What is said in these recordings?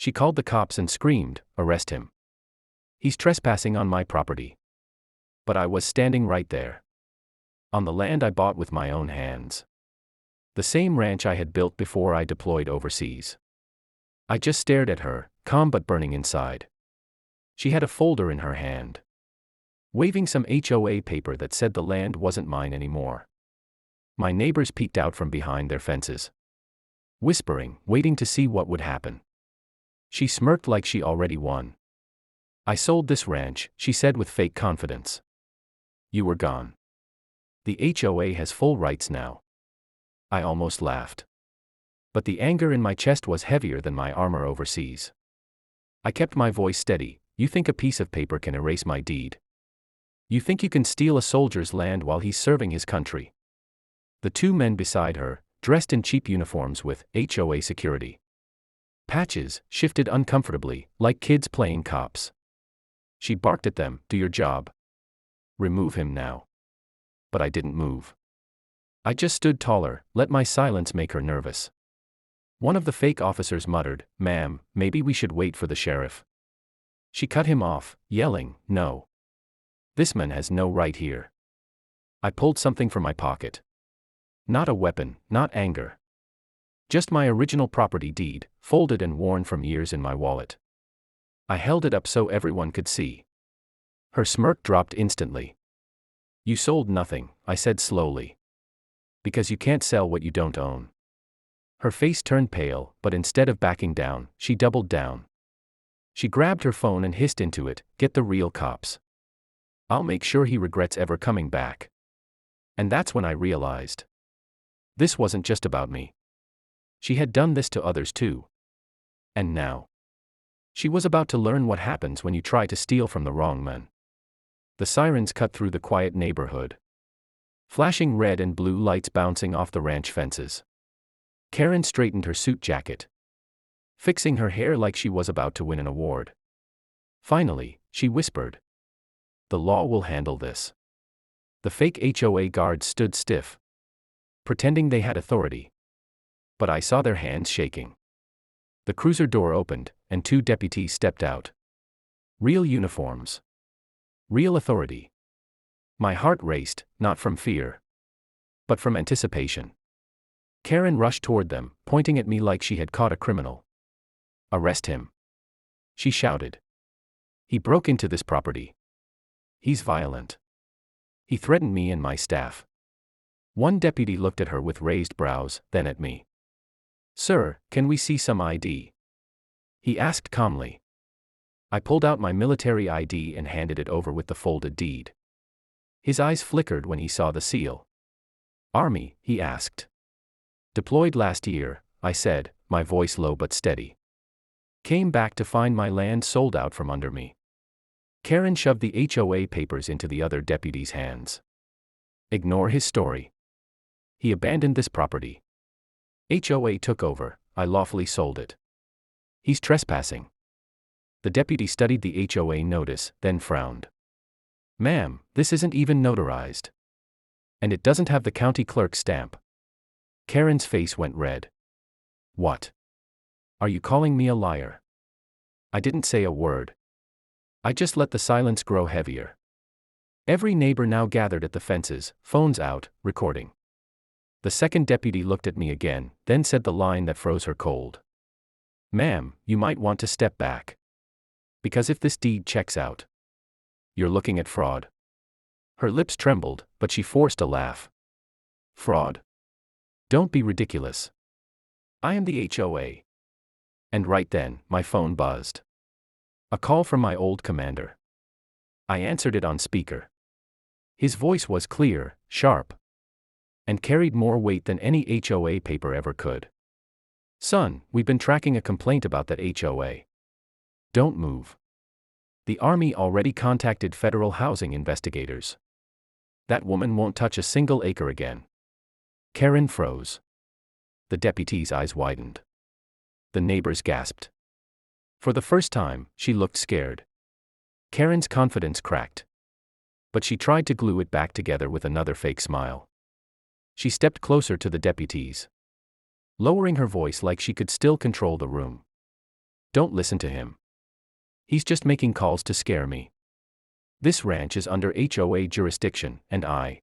She called the cops and screamed, "Arrest him. He's trespassing on my property." But I was standing right there. On the land I bought with my own hands. The same ranch I had built before I deployed overseas. I just stared at her, calm but burning inside. She had a folder in her hand, waving some HOA paper that said the land wasn't mine anymore. My neighbors peeked out from behind their fences, whispering, waiting to see what would happen. She smirked like she already won. "I sold this ranch," she said with fake confidence. "You were gone. The HOA has full rights now." I almost laughed. But the anger in my chest was heavier than my armor overseas. I kept my voice steady. "You think a piece of paper can erase my deed? You think you can steal a soldier's land while he's serving his country?" The two men beside her, dressed in cheap uniforms with HOA security patches, shifted uncomfortably, like kids playing cops. She barked at them, "Do your job. Remove him now." But I didn't move. I just stood taller, let my silence make her nervous. One of the fake officers muttered, "Ma'am, maybe we should wait for the sheriff." She cut him off, yelling, "No. This man has no right here." I pulled something from my pocket. Not a weapon, not anger. Just my original property deed, folded and worn from years in my wallet. I held it up so everyone could see. Her smirk dropped instantly. "You sold nothing," I said slowly. "Because you can't sell what you don't own." Her face turned pale, but instead of backing down, she doubled down. She grabbed her phone and hissed into it, "Get the real cops. I'll make sure he regrets ever coming back." And that's when I realized. This wasn't just about me. She had done this to others too. And now, she was about to learn what happens when you try to steal from the wrong man. The sirens cut through the quiet neighborhood, flashing red and blue lights bouncing off the ranch fences. Karen straightened her suit jacket, fixing her hair like she was about to win an award. Finally, she whispered, "The law will handle this." The fake HOA guards stood stiff, pretending they had authority. But I saw their hands shaking. The cruiser door opened, and two deputies stepped out. Real uniforms. Real authority. My heart raced, not from fear, but from anticipation. Karen rushed toward them, pointing at me like she had caught a criminal. "Arrest him," she shouted. "He broke into this property. He's violent. He threatened me and my staff." One deputy looked at her with raised brows, then at me. "Sir, can we see some ID?" he asked calmly. I pulled out my military ID and handed it over with the folded deed. His eyes flickered when he saw the seal. "Army?" he asked. "Deployed last year," I said, my voice low but steady. "Came back to find my land sold out from under me." Karen shoved the HOA papers into the other deputy's hands. "Ignore his story. He abandoned this property. HOA took over, I lawfully sold it. He's trespassing." The deputy studied the HOA notice, then frowned. "Ma'am, this isn't even notarized. And it doesn't have the county clerk's stamp." Karen's face went red. "What? Are you calling me a liar?" I didn't say a word. I just let the silence grow heavier. Every neighbor now gathered at the fences, phones out, recording. The second deputy looked at me again, then said the line that froze her cold. "Ma'am, you might want to step back. Because if this deed checks out, you're looking at fraud." Her lips trembled, but she forced a laugh. "Fraud? Don't be ridiculous. I am the HOA." And right then, my phone buzzed. A call from my old commander. I answered it on speaker. His voice was clear, sharp, and carried more weight than any HOA paper ever could. "Son, we've been tracking a complaint about that HOA. Don't move. The Army already contacted federal housing investigators. That woman won't touch a single acre again." Karen froze. The deputy's eyes widened. The neighbors gasped. For the first time, she looked scared. Karen's confidence cracked. But she tried to glue it back together with another fake smile. She stepped closer to the deputies, lowering her voice like she could still control the room. Don't listen to him. He's just making calls to scare me. This ranch is under HOA jurisdiction, and I.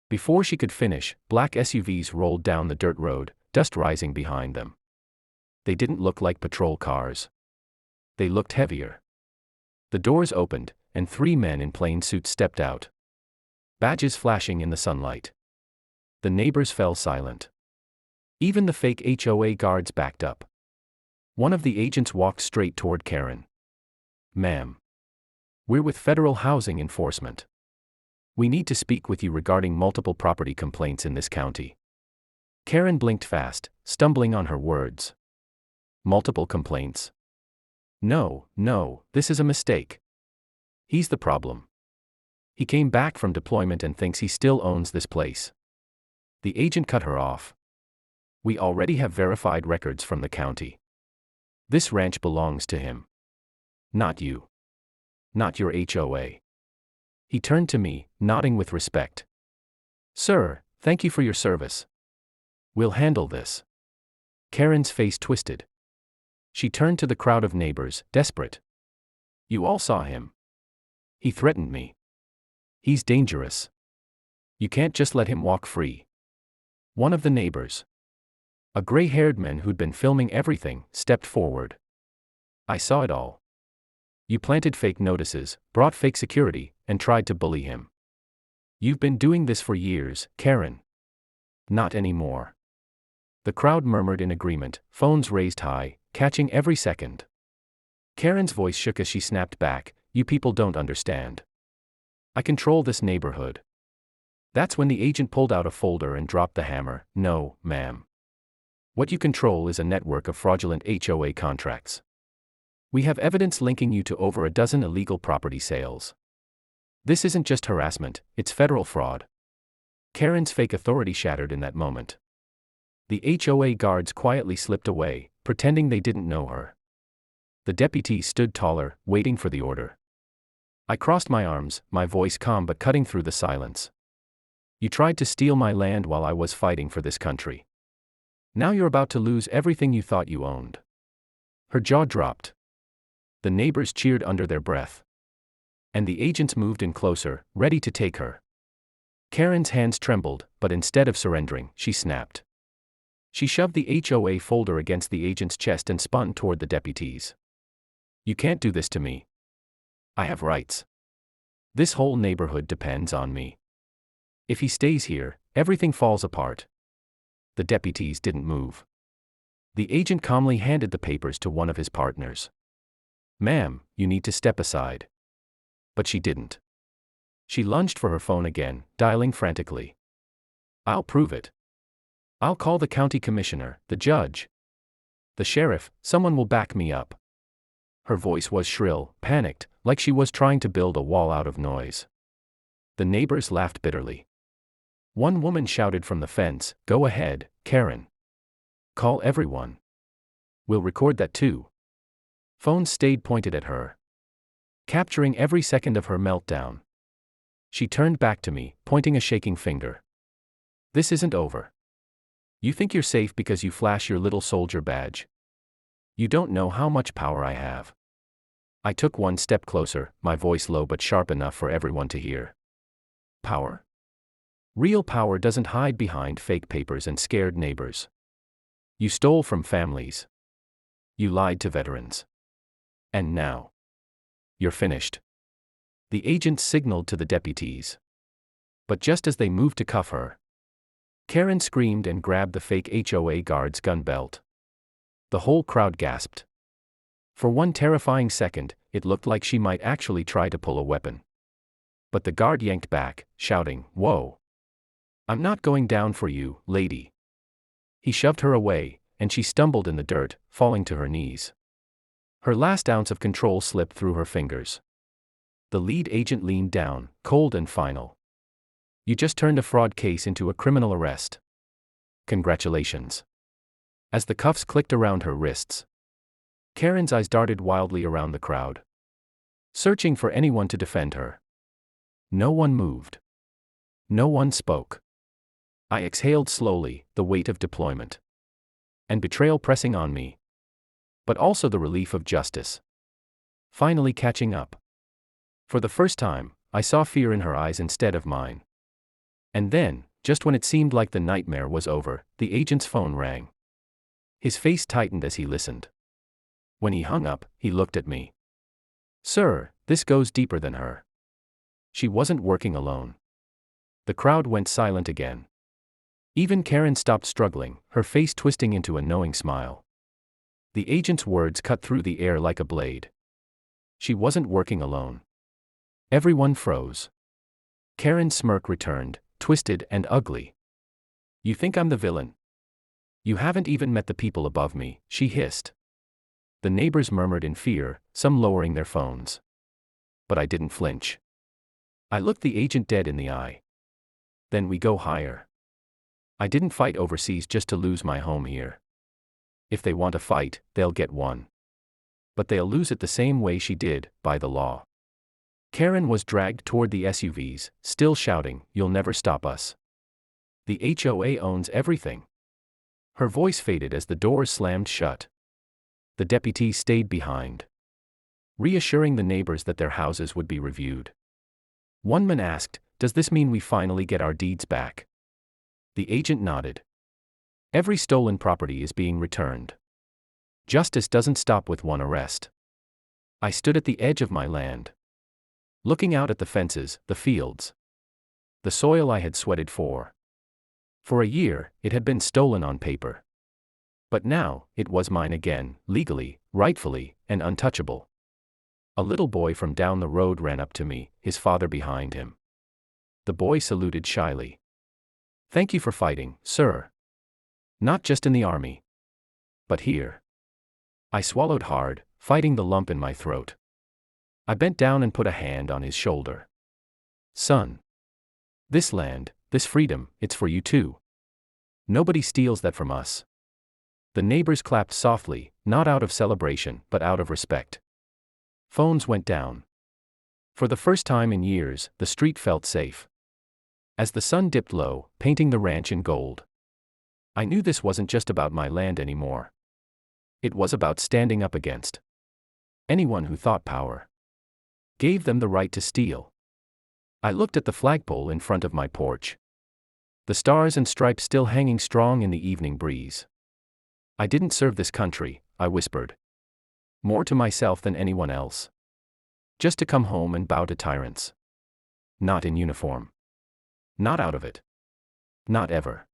Before she could finish, black SUVs rolled down the dirt road, dust rising behind them. They didn't look like patrol cars. They looked heavier. The doors opened, and 3 men in plain suits stepped out. Badges flashing in the sunlight. The neighbors fell silent. Even the fake HOA guards backed up. One of the agents walked straight toward Karen. "Ma'am. We're with Federal Housing Enforcement. We need to speak with you regarding multiple property complaints in this county." Karen blinked fast, stumbling on her words. "Multiple complaints? No, this is a mistake. He's the problem. He came back from deployment and thinks he still owns this place." The agent cut her off. "We already have verified records from the county. This ranch belongs to him. Not you. Not your HOA." He turned to me, nodding with respect. "Sir, thank you for your service. We'll handle this." Karen's face twisted. She turned to the crowd of neighbors, desperate. "You all saw him. He threatened me. He's dangerous. You can't just let him walk free." One of the neighbors, a gray-haired man who'd been filming everything, stepped forward. "I saw it all. You planted fake notices, brought fake security, and tried to bully him. You've been doing this for years, Karen." "Not anymore." The crowd murmured in agreement, phones raised high, catching every second. Karen's voice shook as she snapped back, "You people don't understand. I control this neighborhood." That's when the agent pulled out a folder and dropped the hammer. "No, ma'am. What you control is a network of fraudulent HOA contracts. We have evidence linking you to over a dozen illegal property sales. This isn't just harassment, it's federal fraud." Karen's fake authority shattered in that moment. The HOA guards quietly slipped away, pretending they didn't know her. The deputy stood taller, waiting for the order. I crossed my arms, my voice calm but cutting through the silence. "You tried to steal my land while I was fighting for this country. Now you're about to lose everything you thought you owned." Her jaw dropped. The neighbors cheered under their breath. And the agents moved in closer, ready to take her. Karen's hands trembled, but instead of surrendering, she snapped. She shoved the HOA folder against the agent's chest and spun toward the deputies. "You can't do this to me. I have rights. This whole neighborhood depends on me. If he stays here, everything falls apart." The deputies didn't move. The agent calmly handed the papers to one of his partners. "Ma'am, you need to step aside." But she didn't. She lunged for her phone again, dialing frantically. "I'll prove it. I'll call the county commissioner, the judge, the sheriff, someone will back me up." Her voice was shrill, panicked, like she was trying to build a wall out of noise. The neighbors laughed bitterly. One woman shouted from the fence, "Go ahead, Karen. Call everyone. We'll record that too." Phones stayed pointed at her, capturing every second of her meltdown. She turned back to me, pointing a shaking finger. "This isn't over. You think you're safe because you flash your little soldier badge. You don't know how much power I have." I took one step closer, my voice low but sharp enough for everyone to hear. "Power? Real power doesn't hide behind fake papers and scared neighbors. You stole from families. You lied to veterans. And now, you're finished." The agent signaled to the deputies. But just as they moved to cuff her, Karen screamed and grabbed the fake HOA guard's gun belt. The whole crowd gasped. For one terrifying second, it looked like she might actually try to pull a weapon. But the guard yanked back, shouting, "Whoa! I'm not going down for you, lady." He shoved her away, and she stumbled in the dirt, falling to her knees. Her last ounce of control slipped through her fingers. The lead agent leaned down, cold and final. "You just turned a fraud case into a criminal arrest. Congratulations." As the cuffs clicked around her wrists, Karen's eyes darted wildly around the crowd, searching for anyone to defend her. No one moved. No one spoke. I exhaled slowly, the weight of deployment and betrayal pressing on me. but also the relief of justice. Finally catching up. For the first time, I saw fear in her eyes instead of mine. And then, just when it seemed like the nightmare was over, the agent's phone rang. His face tightened as he listened. When he hung up, he looked at me. "Sir, this goes deeper than her. She wasn't working alone." The crowd went silent again. Even Karen stopped struggling, her face twisting into a knowing smile. The agent's words cut through the air like a blade. She wasn't working alone. Everyone froze. Karen's smirk returned, twisted and ugly. "You think I'm the villain? You haven't even met the people above me," she hissed. The neighbors murmured in fear, some lowering their phones. But I didn't flinch. I looked the agent dead in the eye. "Then we go higher. I didn't fight overseas just to lose my home here. If they want a fight, they'll get one. But they'll lose it the same way she did, by the law." Karen was dragged toward the SUVs, still shouting, "You'll never stop us. The HOA owns everything." Her voice faded as the doors slammed shut. The deputy stayed behind, reassuring the neighbors that their houses would be reviewed. One man asked, "Does this mean we finally get our deeds back?" The agent nodded. "Every stolen property is being returned. Justice doesn't stop with one arrest." I stood at the edge of my land, looking out at the fences, the fields, the soil I had sweated for. For a year, it had been stolen on paper. But now, it was mine again, legally, rightfully, and untouchable. A little boy from down the road ran up to me, his father behind him. The boy saluted shyly. "Thank you for fighting, sir. Not just in the army, but here." I swallowed hard, fighting the lump in my throat. I bent down and put a hand on his shoulder. "Son, this land, this freedom, it's for you too. Nobody steals that from us." The neighbors clapped softly, not out of celebration, but out of respect. Phones went down. For the first time in years, the street felt safe. As the sun dipped low, painting the ranch in gold, I knew this wasn't just about my land anymore. It was about standing up against anyone who thought power gave them the right to steal. I looked at the flagpole in front of my porch. The stars and stripes still hanging strong in the evening breeze. "I didn't serve this country," I whispered. "More to myself than anyone else. Just to come home and bow to tyrants. Not in uniform. Not out of it. Not ever."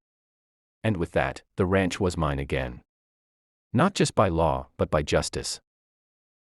And with that, the ranch was mine again. Not just by law, but by justice.